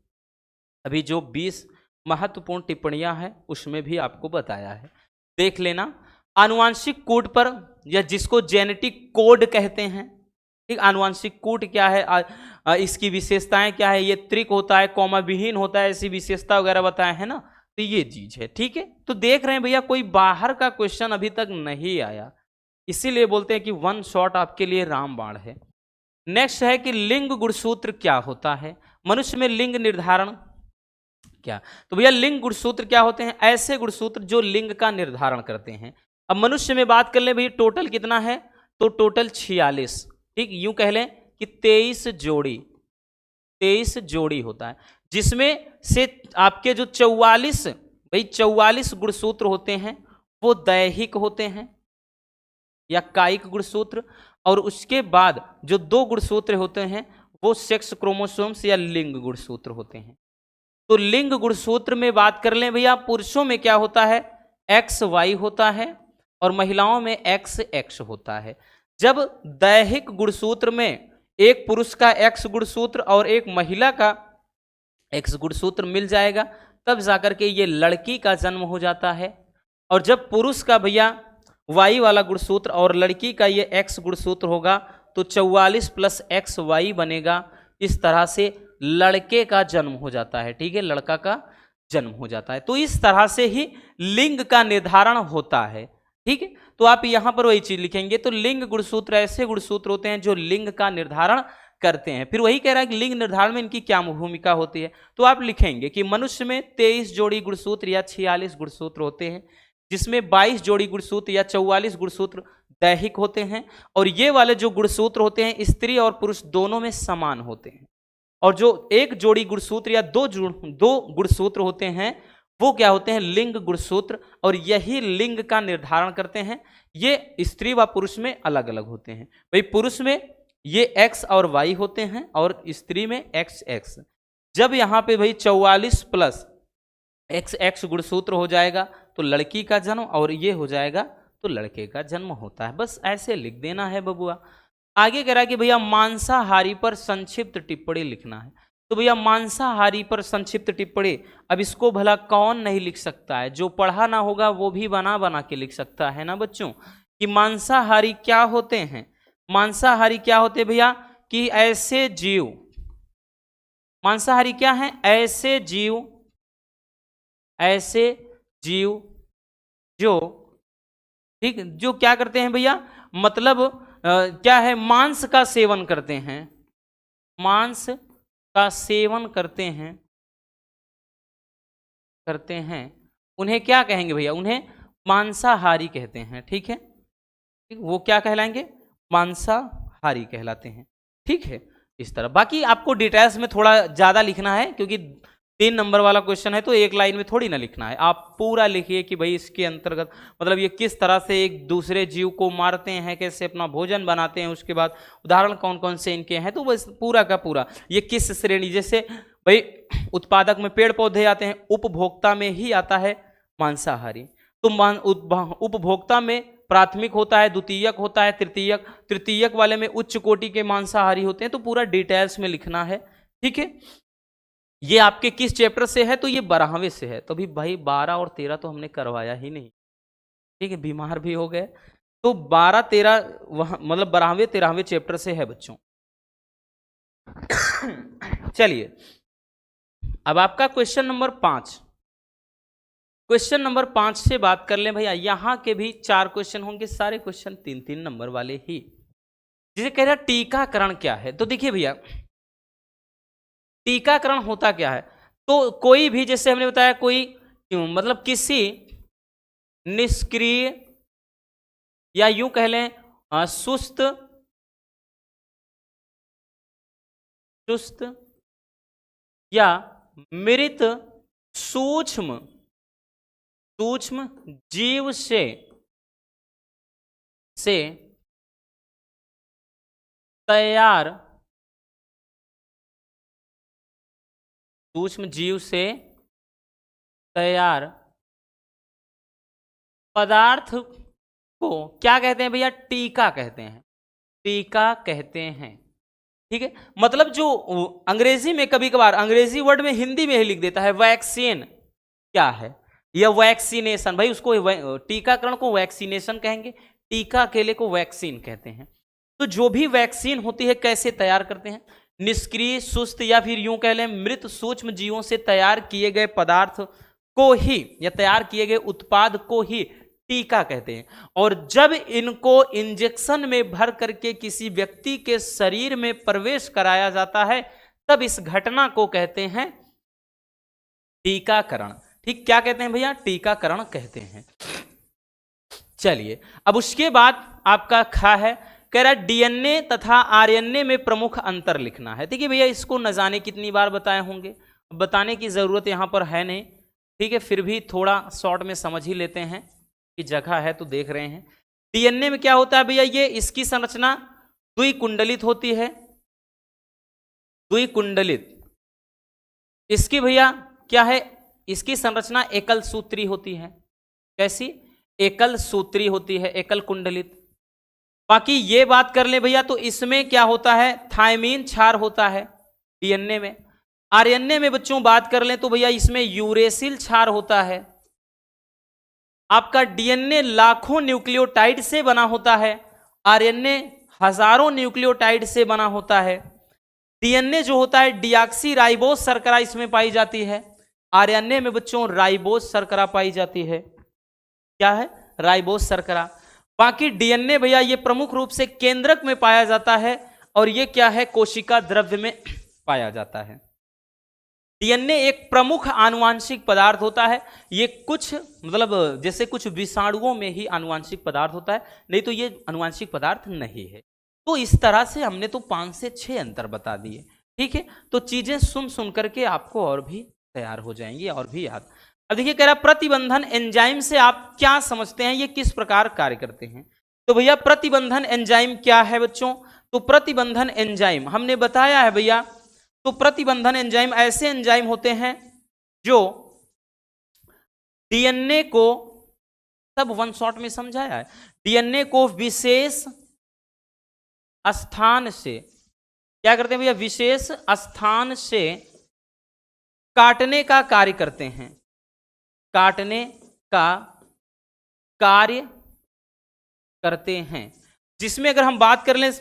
अभी जो 20 महत्वपूर्ण टिप्पणियां हैं उसमें भी आपको बताया है, देख लेना। आनुवांशिक कोड पर, या जिसको जेनेटिक कोड कहते हैं। ठीक, आनुवांशिक कोड क्या है, इसकी विशेषताएं क्या है, ये त्रिक होता है, कॉमा विहीन होता है, ऐसी विशेषता वगैरह बताया है ना, तो ये चीज है। ठीक है, तो देख रहे हैं भैया कोई बाहर का क्वेश्चन अभी तक नहीं आया, इसीलिए बोलते हैं कि 1 शॉट आपके लिए रामबाण है। नेक्स्ट है कि लिंग गुणसूत्र क्या होता है, मनुष्य में लिंग निर्धारण क्या? तो भैया लिंग गुणसूत्र क्या होते हैं? ऐसे गुणसूत्र जो लिंग का निर्धारण करते हैं। अब मनुष्य में बात कर ले भैया, टोटल कितना है? तो टोटल 46। ठीक, यूं कह लें कि 23 जोड़ी होता है, जिसमें से आपके जो 44 गुणसूत्र होते हैं वो दैहिक होते हैं या कायिक गुणसूत्र, और उसके बाद जो 2 गुणसूत्र होते हैं वो सेक्स क्रोमोसोम्स या लिंग गुणसूत्र होते हैं। तो लिंग गुणसूत्र में बात कर लें भैया, पुरुषों में क्या होता है? XY होता है, और महिलाओं में XX होता है। जब दैहिक गुणसूत्र में एक पुरुष का X गुणसूत्र और एक महिला का X गुणसूत्र मिल जाएगा, तब जाकर के ये लड़की का जन्म हो जाता है। और जब पुरुष का भैया Y वाला गुणसूत्र और लड़की का ये X गुणसूत्र होगा, तो 44 + XY बनेगा। इस तरह से लड़के का जन्म हो जाता है। ठीक है, लड़का का जन्म हो जाता है। तो इस तरह से ही लिंग का निर्धारण होता है। ठीक है, तो आप यहां पर वही चीज लिखेंगे। तो लिंग गुणसूत्र ऐसे गुणसूत्र होते हैं जो लिंग का निर्धारण करते हैं। फिर वही कह रहा है कि लिंग निर्धारण में इनकी क्या भूमिका होती है, तो आप लिखेंगे कि मनुष्य में 23 जोड़ी गुणसूत्र या 46 गुणसूत्र होते हैं, जिसमें 22 जोड़ी गुणसूत्र या 44 गुणसूत्र दैहिक होते हैं, और ये वाले जो गुणसूत्र होते हैं स्त्री और पुरुष दोनों में समान होते हैं। और जो एक जोड़ी गुणसूत्र या दो गुणसूत्र होते हैं वो क्या होते हैं? लिंग गुणसूत्र, और यही लिंग का निर्धारण करते हैं। ये स्त्री व पुरुष में अलग अलग होते हैं। भाई पुरुष में ये X और Y होते हैं और स्त्री में XX। जब यहाँ पे भाई 44 + XX गुणसूत्र हो जाएगा तो लड़की का जन्म, और ये हो जाएगा तो लड़के का जन्म होता है। बस ऐसे लिख देना है बबुआ। आगे कह रहा है कि भैया मांसाहारी पर संक्षिप्त टिप्पणी लिखना है। तो भैया मांसाहारी पर संक्षिप्त टिप्पणी, अब इसको भला कौन नहीं लिख सकता है? जो पढ़ा ना होगा वो भी बना बना के लिख सकता है ना बच्चों, कि मांसाहारी क्या होते हैं। मांसाहारी क्या होते भैया? कि ऐसे जीव, मांसाहारी क्या है? ऐसे जीव जो, ठीक, जो क्या करते हैं भैया, मतलब क्या है, मांस का सेवन करते हैं, मांस का सेवन करते हैं, उन्हें क्या कहेंगे भैया? उन्हें मांसाहारी कहते हैं। ठीक है, वो क्या कहलाएंगे? मांसाहारी। मांसाहारी कहलाते हैं। ठीक है, इस तरह। बाकी आपको डिटेल्स में थोड़ा ज्यादा लिखना है, क्योंकि 3 नंबर वाला क्वेश्चन है, तो एक लाइन में थोड़ी ना लिखना है, आप पूरा लिखिए कि भाई इसके अंतर्गत मतलब ये किस तरह से एक दूसरे जीव को मारते हैं, कैसे अपना भोजन बनाते हैं, उसके बाद उदाहरण कौन कौन से इनके हैं, तो बस पूरा का पूरा ये किस श्रेणी, जैसे भाई उत्पादक में पेड़ पौधे आते हैं, उपभोक्ता में ही आता है मांसाहारी, तो उपभोक्ता में प्राथमिक होता है, द्वितीयक होता है, तृतीयक वाले में उच्च कोटि के मांसाहारी होते हैं, तो पूरा डिटेल्स में लिखना है। ठीक है, ये आपके किस चैप्टर से है, तो ये 12वें से है, तो भी भाई 12 और 13 तो हमने करवाया ही नहीं। ठीक है, बीमार भी हो गए, तो 12 13 मतलब 12वें 13वें चैप्टर से है बच्चों। चलिए, अब आपका क्वेश्चन नंबर 5, क्वेश्चन नंबर 5 से बात कर लें भैया। यहां के भी 4 क्वेश्चन होंगे, सारे क्वेश्चन 3-3 नंबर वाले ही। जिसे कह रहा टीकाकरण क्या है, तो देखिए भैया टीकाकरण होता क्या है, तो कोई भी, जैसे हमने बताया, कोई मतलब किसी निष्क्रिय या यूं कह लें सुस्त या मृत सूक्ष्म जीव से तैयार, सूक्ष्म जीव से तैयार पदार्थ को क्या कहते हैं भैया, टीका कहते हैं, टीका कहते हैं। ठीक है, मतलब जो अंग्रेजी में कभी कभार अंग्रेजी वर्ड में हिंदी में ही लिख देता है वैक्सीन क्या है, या वैक्सीनेशन, भाई उसको टीकाकरण को वैक्सीनेशन कहेंगे, टीका अकेले को वैक्सीन कहते हैं। तो जो भी वैक्सीन होती है कैसे तैयार करते हैं, निष्क्रिय, सुस्त या फिर यूं कह लें मृत सूक्ष्म जीवों से तैयार किए गए पदार्थ को ही या तैयार किए गए उत्पाद को ही टीका कहते हैं। और जब इनको इंजेक्शन में भर करके किसी व्यक्ति के शरीर में प्रवेश कराया जाता है, तब इस घटना को कहते हैं टीकाकरण। ठीक, क्या कहते हैं भैया, टीकाकरण कहते हैं। चलिए, अब उसके बाद आपका खा है, कह रहा डीएनए तथा आरएनए में प्रमुख अंतर लिखना है। देखिए भैया, इसको न जाने कितनी बार बताए होंगे, बताने की जरूरत यहां पर है नहीं। ठीक है, फिर भी थोड़ा शॉर्ट में समझ ही लेते हैं कि जगह है तो देख रहे हैं। डीएनए में क्या होता है भैया, ये इसकी संरचना द्विकुंडलित होती है, द्विकुंडलित। इसकी भैया क्या है, इसकी संरचना एकल सूत्री होती है। कैसी, एकल सूत्री होती है, एकल कुंडलित। बाकी ये बात कर ले भैया, तो इसमें क्या होता है, थायमीन क्षार होता है डीएनए में। आरएनए में बच्चों बात कर लें तो भैया इसमें यूरेसिल क्षार होता है। आपका डीएनए लाखों न्यूक्लियोटाइड से बना होता है, आरएनए हजारों न्यूक्लियोटाइड से बना होता है। डीएनए जो होता है डीऑक्सी राइबोस शर्करा इसमें पाई जाती है, आरएनए में बच्चों राइबोस शर्करा पाई जाती है। क्या है, राइबोस शर्करा। बाकी डीएनए भैया ये प्रमुख रूप से केंद्रक में पाया जाता है, और ये क्या है, कोशिका द्रव्य में पाया जाता है। डीएनए एक प्रमुख आनुवांशिक पदार्थ होता है। ये कुछ मतलब जैसे कुछ विषाणुओं में ही आनुवांशिक पदार्थ होता है, नहीं तो ये आनुवांशिक पदार्थ नहीं है। तो इस तरह से हमने तो 5 से 6 अंतर बता दिए। ठीक है, तो चीजें सुन करके आपको और भी तैयार हो जाएंगी और भी याद। अब देखिए कह रहा प्रतिबंधन एंजाइम से आप क्या समझते हैं, ये किस प्रकार कार्य करते हैं। तो भैया प्रतिबंधन एंजाइम क्या है बच्चों, तो प्रतिबंधन एंजाइम हमने बताया है भैया, तो प्रतिबंधन एंजाइम ऐसे एंजाइम होते हैं जो डीएनए को, सब वन शॉट में समझाया है, डीएनए को विशेष स्थान से क्या करते हैं भैया, विशेष स्थान से काटने का कार्य करते हैं, काटने का कार्य करते हैं। जिसमें अगर हम बात कर लें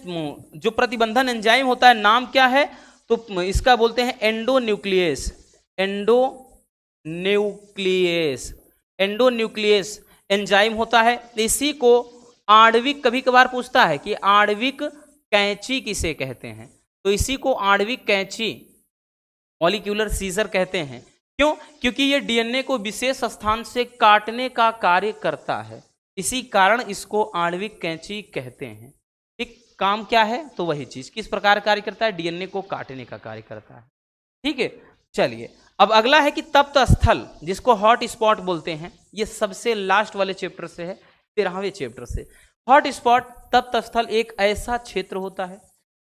जो प्रतिबंधन एंजाइम होता है, नाम क्या है, तो इसका बोलते हैं एंडोन्यूक्लियस, एंडोन्यूक्लियस एंजाइम होता है। इसी को आणविक, कभी कभार पूछता है कि आणविक कैंची किसे कहते हैं, तो इसी को आणविक कैंची, मॉलिक्यूलर सीजर कहते हैं। क्यों, क्योंकि ये डीएनए को विशेष स्थान से काटने का कार्य करता है, इसी कारण इसको आणविक कैंची कहते हैं। ठीक, काम क्या है, तो वही चीज किस प्रकार कार्य करता है, डीएनए को काटने का कार्य करता है। ठीक है, चलिए अब अगला है कि तप्त स्थल, जिसको हॉट स्पॉट बोलते हैं, ये सबसे लास्ट वाले चैप्टर से है, 13वें चैप्टर से। हॉट स्पॉट तप्त स्थल एक ऐसा क्षेत्र होता है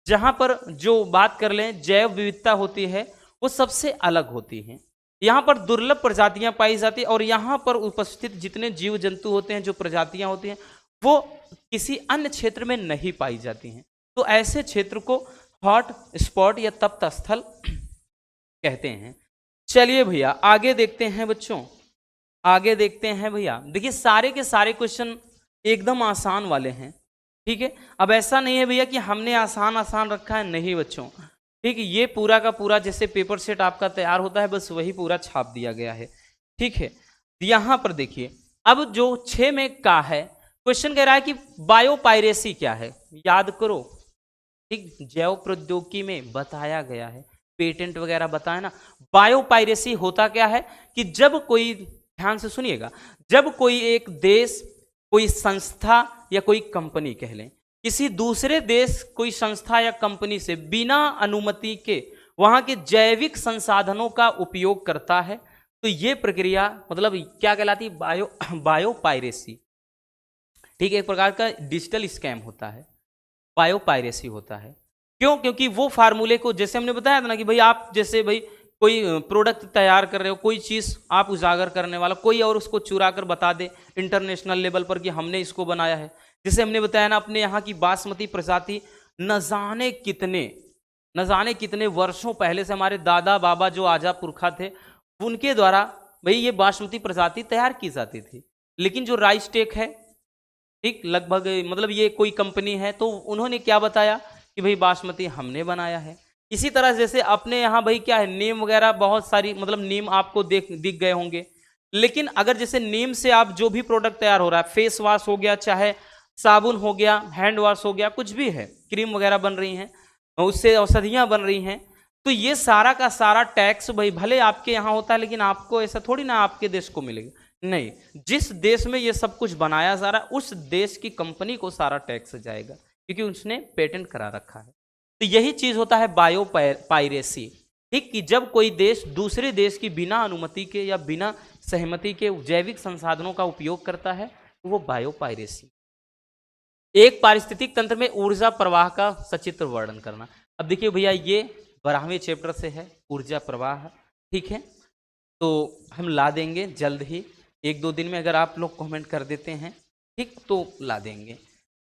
जहां पर जो बात कर लें जैव विविधता होती है वो सबसे अलग होती है। यहाँ पर दुर्लभ प्रजातियां पाई जाती है और यहाँ पर उपस्थित जितने जीव जंतु होते हैं, जो प्रजातियां होती हैं, वो किसी अन्य क्षेत्र में नहीं पाई जाती हैं। तो ऐसे क्षेत्र को हॉट स्पॉट या तप्त स्थल कहते हैं। चलिए भैया आगे देखते हैं बच्चों, आगे देखते हैं भैया। देखिए सारे के सारे क्वेश्चन एकदम आसान वाले हैं। ठीक है, अब ऐसा नहीं है भैया कि हमने आसान आसान रखा है, नहीं बच्चों। ठीक है, ये पूरा का पूरा जैसे पेपर सेट आपका तैयार होता है बस वही पूरा छाप दिया गया है। ठीक है, यहां पर देखिए अब जो 6 में का है क्वेश्चन कह रहा है कि बायोपायरेसी क्या है, याद करो। ठीक, जैव प्रौद्योगिकी में बताया गया है, पेटेंट वगैरह बताया ना। बायोपायरेसी होता क्या है कि जब कोई, ध्यान से सुनिएगा, जब कोई एक देश, कोई संस्था या कोई कंपनी कह लें, किसी दूसरे देश कोई संस्था या कंपनी से बिना अनुमति के वहां के जैविक संसाधनों का उपयोग करता है, तो ये प्रक्रिया मतलब क्या कहलाती है, बायोपायरेसी। ठीक है, एक प्रकार का डिजिटल स्कैम होता है, बायोपायरेसी होता है। क्यों? क्योंकि वो फार्मूले को, जैसे हमने बताया था ना कि भाई आप जैसे भाई कोई प्रोडक्ट तैयार कर रहे हो, कोई चीज आप उजागर करने वाला, कोई और उसको चुरा कर बता दे इंटरनेशनल लेवल पर कि हमने इसको बनाया है। जैसे हमने बताया ना, अपने यहाँ की बासमती प्रजाति न जाने कितने वर्षों पहले से हमारे दादा बाबा जो आजा पुरखा थे उनके द्वारा भाई ये बासमती प्रजाति तैयार की जाती थी। लेकिन जो राइस टेक है, ठीक, लगभग मतलब ये कोई कंपनी है, तो उन्होंने क्या बताया कि भाई बासमती हमने बनाया है। इसी तरह जैसे अपने यहाँ भाई क्या है, नीम वगैरह बहुत सारी, मतलब नीम आपको दिख गए होंगे। लेकिन अगर जैसे नीम से आप जो भी प्रोडक्ट तैयार हो रहा है, फेस वॉश हो गया, चाहे साबुन हो गया, हैंड वॉश हो गया, कुछ भी है, क्रीम वगैरह बन रही हैं, उससे औषधियाँ बन रही हैं, तो ये सारा का सारा टैक्स भाई भले आपके यहाँ होता है, लेकिन आपको ऐसा थोड़ी ना आपके देश को मिलेगा, नहीं। जिस देश में ये सब कुछ बनाया जा रहा है उस देश की कंपनी को सारा टैक्स जाएगा, क्योंकि उसने पेटेंट करा रखा है। तो यही चीज होता है बायोपायरेसी। ठीक, कि जब कोई देश दूसरे देश की बिना अनुमति के या बिना सहमति के जैविक संसाधनों का उपयोग करता है, वो बायोपायरेसी। एक पारिस्थितिक तंत्र में ऊर्जा प्रवाह का सचित्र वर्णन करना। अब देखिए भैया ये 12वें चैप्टर से है, ऊर्जा प्रवाह। ठीक है, तो हम ला देंगे जल्द ही, 1-2 दिन में अगर आप लोग कमेंट कर देते हैं, ठीक, तो ला देंगे।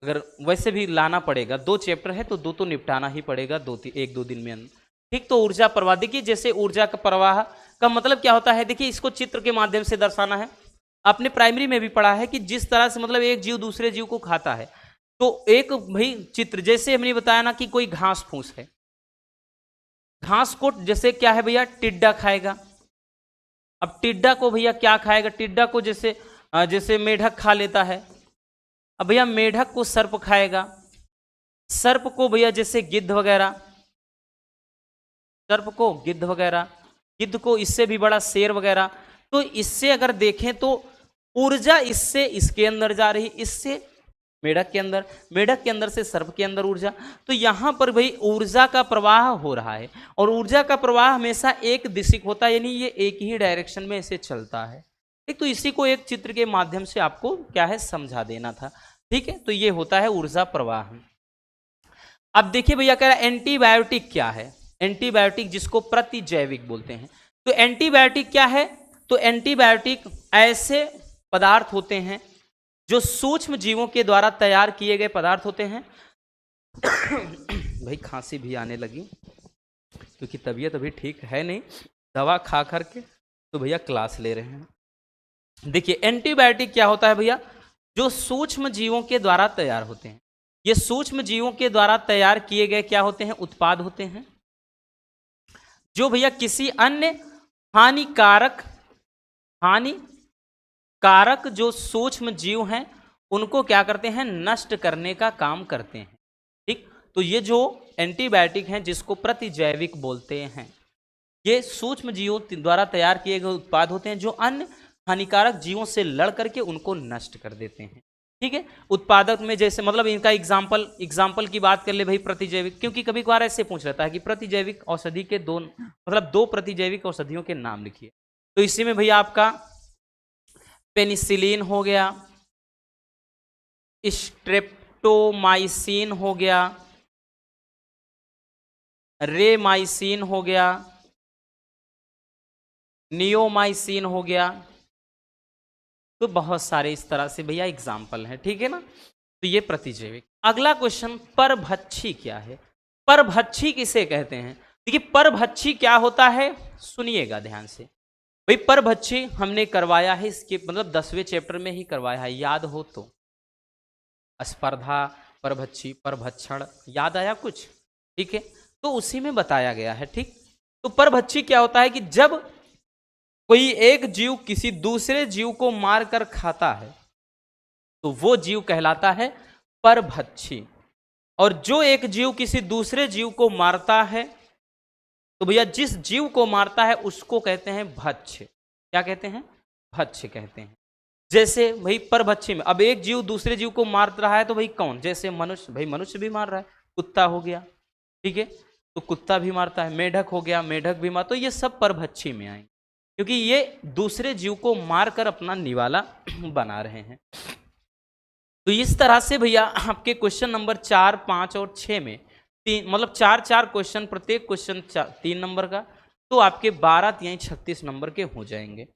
अगर वैसे भी लाना पड़ेगा, 2 चैप्टर है तो 2 तो निपटाना ही पड़ेगा 1-2 दिन में। ठीक, तो ऊर्जा प्रवाह, देखिए जैसे ऊर्जा का प्रवाह का मतलब क्या होता है, देखिए इसको चित्र के माध्यम से दर्शाना है। आपने प्राइमरी में भी पढ़ा है कि जिस तरह से मतलब एक जीव दूसरे जीव को खाता है, तो एक भाई चित्र, जैसे हमने बताया ना कि कोई घास फूस है, घास को जैसे क्या है भैया, टिड्डा खाएगा। अब टिड्डा को भैया क्या खाएगा, टिड्डा को जैसे मेढक खा लेता है। अब भैया मेढक को सर्प खाएगा, सर्प को भैया जैसे गिद्ध वगैरह, सर्प को गिद्ध वगैरह, गिद्ध को इससे भी बड़ा शेर वगैरह। तो इससे अगर देखें तो ऊर्जा इससे इसके अंदर जा रही, इससे मेढक के अंदर, मेढक के अंदर से सर्प के अंदर ऊर्जा। तो यहां पर भाई ऊर्जा का प्रवाह हो रहा है, और ऊर्जा का प्रवाह हमेशा एक दिशिक होता है, यानी ये एक ही डायरेक्शन में ऐसे चलता है। ठीक, तो इसी को एक चित्र के माध्यम से आपको क्या है समझा देना था। ठीक है, तो ये होता है ऊर्जा प्रवाह। अब देखिए भैया कह रहा है एंटीबायोटिक क्या है, एंटीबायोटिक जिसको प्रतिजैविक बोलते हैं। तो एंटीबायोटिक क्या है, तो एंटीबायोटिक ऐसे पदार्थ होते हैं जो सूक्ष्म जीवों के द्वारा तैयार किए गए पदार्थ होते हैं। भाई खांसी भी आने लगी क्योंकि तबीयत अभी ठीक है नहीं, दवा खा करके तो भैया क्लास ले रहे हैं। देखिए एंटीबायोटिक क्या होता है भैया, जो सूक्ष्म जीवों के द्वारा तैयार होते हैं। ये सूक्ष्म जीवों के द्वारा तैयार किए गए क्या होते हैं, उत्पाद होते हैं, जो भैया किसी अन्य हानिकारक जो सूक्ष्म जीव हैं उनको क्या करते हैं, नष्ट करने का काम करते हैं। ठीक, तो ये जो एंटीबायोटिक हैं जिसको प्रतिजैविक बोलते हैं, ये सूक्ष्म जीवों द्वारा तैयार किए गए उत्पाद होते हैं जो अन्य हानिकारक जीवों से लड़ करके उनको नष्ट कर देते हैं। ठीक है। उत्पादक में जैसे मतलब इनका एग्जाम्पल की बात कर ले भाई, प्रतिजैविक, क्योंकि कभी कभार ऐसे पूछ रहता है कि प्रतिजैविक औषधि के दो प्रतिजैविक औषधियों के नाम लिखिए। तो इसी में भैया आपका पेनिसिलिन हो गया, स्ट्रेप्टोमाइसिन हो गया, रेमाइसिन हो गया, नियोमाइसिन हो गया। तो बहुत सारे इस तरह से भैया एग्जाम्पल हैं, ठीक है ना। तो ये प्रतिजैविक। अगला क्वेश्चन, परभक्षी क्या है? परभक्षी किसे कहते हैं? देखिए परभक्षी क्या होता है, सुनिएगा ध्यान से भाई। परभक्षी हमने करवाया है, इसके मतलब 10वें चैप्टर में ही करवाया है, याद हो तो। स्पर्धा, परभक्षी, परभक्षण, याद आया कुछ? ठीक है, तो उसी में बताया गया है, ठीक। तो परभक्षी क्या होता है कि जब कोई एक जीव किसी दूसरे जीव को मारकर खाता है तो वो जीव कहलाता है परभक्षी। और जो एक जीव किसी दूसरे जीव को मारता है तो भैया जिस जीव को मारता है उसको कहते हैं भक्ष्य। क्या कहते हैं? भक्ष्य कहते हैं। जैसे भाई परभक्षी में अब एक जीव दूसरे जीव को मार रहा है तो भाई कौन? जैसे मनुष्य, भाई मनुष्य भी मार रहा है, कुत्ता हो गया, ठीक है, तो कुत्ता भी मारता है, मेढक हो गया, मेढक भी मार, तो ये सब परभक्षी में आएंगे क्योंकि ये दूसरे जीव को मारकर अपना निवाला बना रहे हैं। तो इस तरह से भैया आपके क्वेश्चन नंबर 4, 5 और 6 में मतलब 4 क्वेश्चन, प्रत्येक क्वेश्चन 3 नंबर का, तो आपके 12 तिहाई 36 नंबर के हो जाएंगे।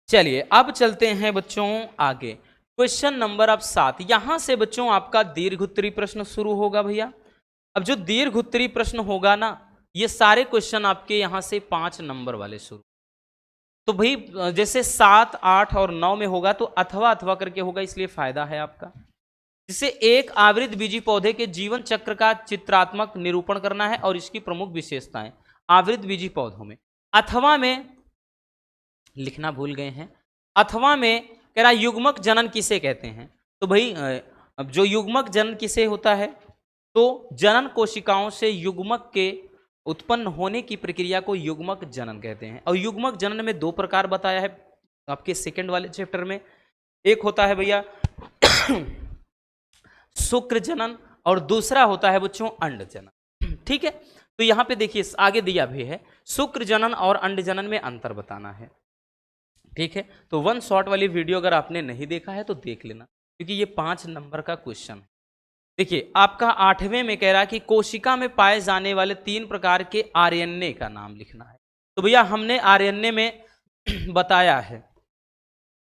चलिए अब चलते हैं बच्चों आगे, क्वेश्चन नंबर अब 7। यहां से बच्चों आपका दीर्घोत्तरी प्रश्न शुरू होगा भैया। अब जो दीर्घोत्तरी प्रश्न होगा ना, ये सारे क्वेश्चन आपके यहां से 5 नंबर वाले शुरू। तो भाई जैसे 7, 8 और 9 में होगा तो अथवा करके होगा, इसलिए फायदा है आपका। जिसे एक आवृत बीजी पौधे के जीवन चक्र का चित्रात्मक निरूपण करना है और इसकी प्रमुख विशेषताएं। आवृत बीजी पौधों में अथवा में लिखना भूल गए हैं, अथवा में कह रहा युग्मक जनन किसे कहते हैं? तो भाई अब जो युग्मक जनन किसे होता है, तो जनन कोशिकाओं से युग्मक के उत्पन्न होने की प्रक्रिया को युग्मक जनन कहते हैं। और युग्मक जनन में 2 प्रकार बताया है आपके सेकंड वाले चैप्टर में। एक होता है भैया शुक्र जनन और दूसरा होता है बच्चों अंड जनन, ठीक है। तो यहां पे देखिए आगे दिया भी है, शुक्र जनन और अंड जनन में अंतर बताना है, ठीक है। तो 1 शॉट वाली वीडियो अगर आपने नहीं देखा है तो देख लेना, क्योंकि ये 5 नंबर का क्वेश्चन है। देखिए आपका 8वें में कह रहा है कि कोशिका में पाए जाने वाले 3 प्रकार के आरएनए का नाम लिखना है। तो भैया हमने आरएनए में बताया है,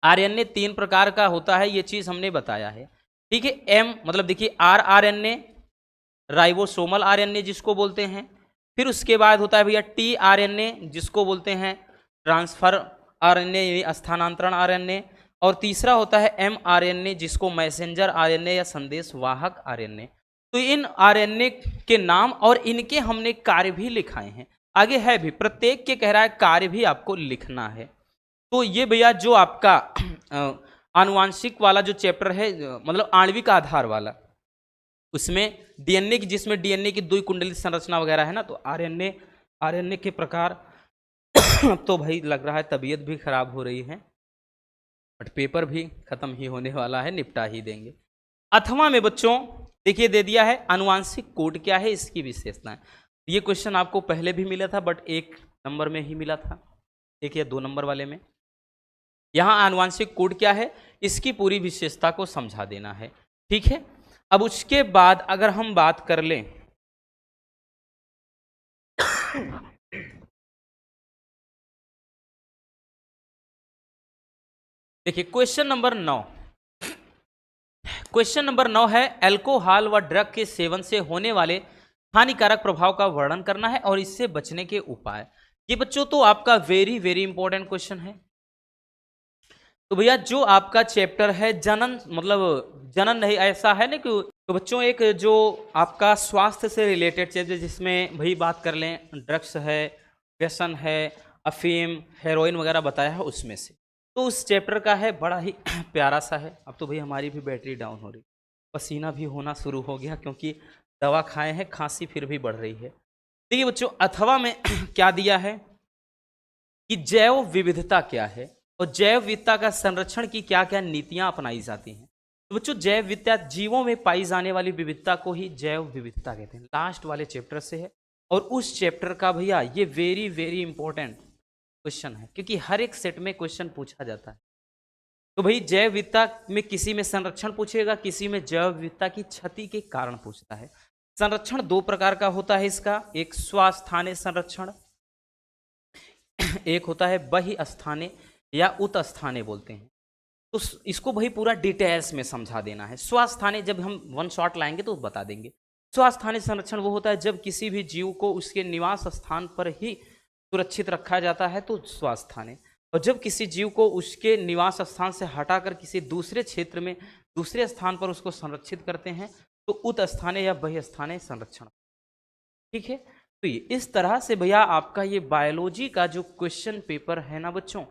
आरएनए 3 प्रकार का होता है, ये चीज हमने बताया है, ठीक है। एम मतलब देखिए आरएनए, राइबोसोमल आरएनए जिसको बोलते हैं। फिर उसके बाद होता है भैया टीआरएनए जिसको बोलते हैं ट्रांसफर आरएनए यानी स्थानांतरण आरएनए। और तीसरा होता है एमआरएनए जिसको मैसेंजर आरएनए या संदेश वाहक आरएनए। तो इन आरएनए के नाम और इनके हमने कार्य भी लिखाए हैं, आगे है भी, प्रत्येक के कह रहा है कार्य भी आपको लिखना है। तो ये भैया जो आपका आनुवांशिक वाला जो चैप्टर है, मतलब आणविक आधार वाला, उसमें डीएनए की, जिसमें डीएनए की द्विकुंडलित संरचना वगैरह है ना, तो आरएनए के प्रकार तो भाई लग रहा है तबीयत भी खराब हो रही है, बट पेपर भी खत्म ही होने वाला है, निपटा ही देंगे। अथवा में बच्चों देखिए दे दिया है आनुवांशिक कोड क्या है, इसकी विशेषताएं। ये क्वेश्चन आपको पहले भी मिला था, बट 1 नंबर में ही मिला था, 1 या 2 नंबर वाले में। यहाँ आनुवांशिक कोड क्या है, इसकी पूरी विशेषता को समझा देना है, ठीक है। अब उसके बाद अगर हम बात कर लें देखिए क्वेश्चन नंबर 9, क्वेश्चन नंबर 9 है अल्कोहल व ड्रग के सेवन से होने वाले हानिकारक प्रभाव का वर्णन करना है और इससे बचने के उपाय। ये बच्चों तो आपका वेरी वेरी इंपॉर्टेंट क्वेश्चन है। तो भैया जो आपका चैप्टर है जनन, मतलब जनन नहीं ऐसा है ना कि, तो बच्चों एक जो आपका स्वास्थ्य से रिलेटेड चैप्टर जिसमें भाई बात कर लें ड्रग्स है, व्यसन है, अफीम, हेरोइन वगैरह बताया है, उसमें से तो उस चैप्टर का है, बड़ा ही प्यारा सा है। अब तो भाई हमारी भी बैटरी डाउन हो रही, पसीना भी होना शुरू हो गया क्योंकि दवा खाए हैं, खांसी फिर भी बढ़ रही है। देखिए बच्चों अथवा में क्या दिया है कि जैव विविधता क्या है और जैव विविधता का संरक्षण की क्या क्या नीतियां अपनाई जाती हैं। तो बच्चों जैव विविधता, जीवों में पाई जाने वाली विविधता को ही जैव विविधता कहते हैं। लास्ट वाले चैप्टर से है और उस चैप्टर का भैया ये वेरी वेरी इंपॉर्टेंट क्वेश्चन है, क्योंकि हर एक सेट में क्वेश्चन पूछा जाता है। तो भाई जैव विविधता में किसी में संरक्षण पूछेगा, किसी में जैव विविधता की क्षति के कारण पूछता है। संरक्षण दो प्रकार का होता है इसका, एक स्वास्थानीय संरक्षण, एक होता है बहिस्थानीय या उत्स्थानीय बोलते हैं। तो इसको भाई पूरा डिटेल्स में समझा देना है। स्वास्थानीय जब हम वन शॉट लाएंगे तो बता देंगे। स्वास्थानीय संरक्षण वो होता है जब किसी भी जीव को उसके निवास स्थान पर ही सुरक्षित रखा जाता है तो स्वास्थानीय, और जब किसी जीव को उसके निवास स्थान से हटाकर किसी दूसरे क्षेत्र में दूसरे स्थान पर उसको संरक्षित करते हैं तो उत्स्थानीय या बहिस्थानीय संरक्षण। ठीक है, तो ये इस तरह से भैया आपका ये बायोलॉजी का जो क्वेश्चन पेपर है ना बच्चों,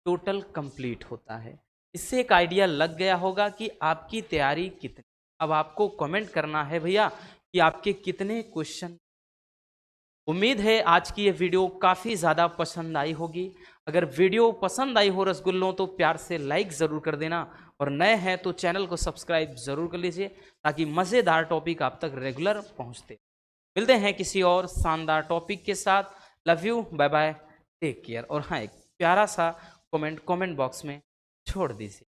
टोटल कंप्लीट होता है। इससे एक आइडिया लग गया होगा कि आपकी तैयारी कितनी। अब आपको कमेंट करना है भैया कि आपके कितने क्वेश्चन। उम्मीद है आज की ये वीडियो काफ़ी ज़्यादा पसंद आई होगी। अगर वीडियो पसंद आई हो रसगुल्लों तो प्यार से लाइक ज़रूर कर देना, और नए हैं तो चैनल को सब्सक्राइब ज़रूर कर लीजिए ताकि मज़ेदार टॉपिक आप तक रेगुलर पहुँचते। मिलते हैं किसी और शानदार टॉपिक के साथ। Love you, bye bye, take care. और हाँ, एक प्यारा सा कमेंट बॉक्स में छोड़ दीजिए।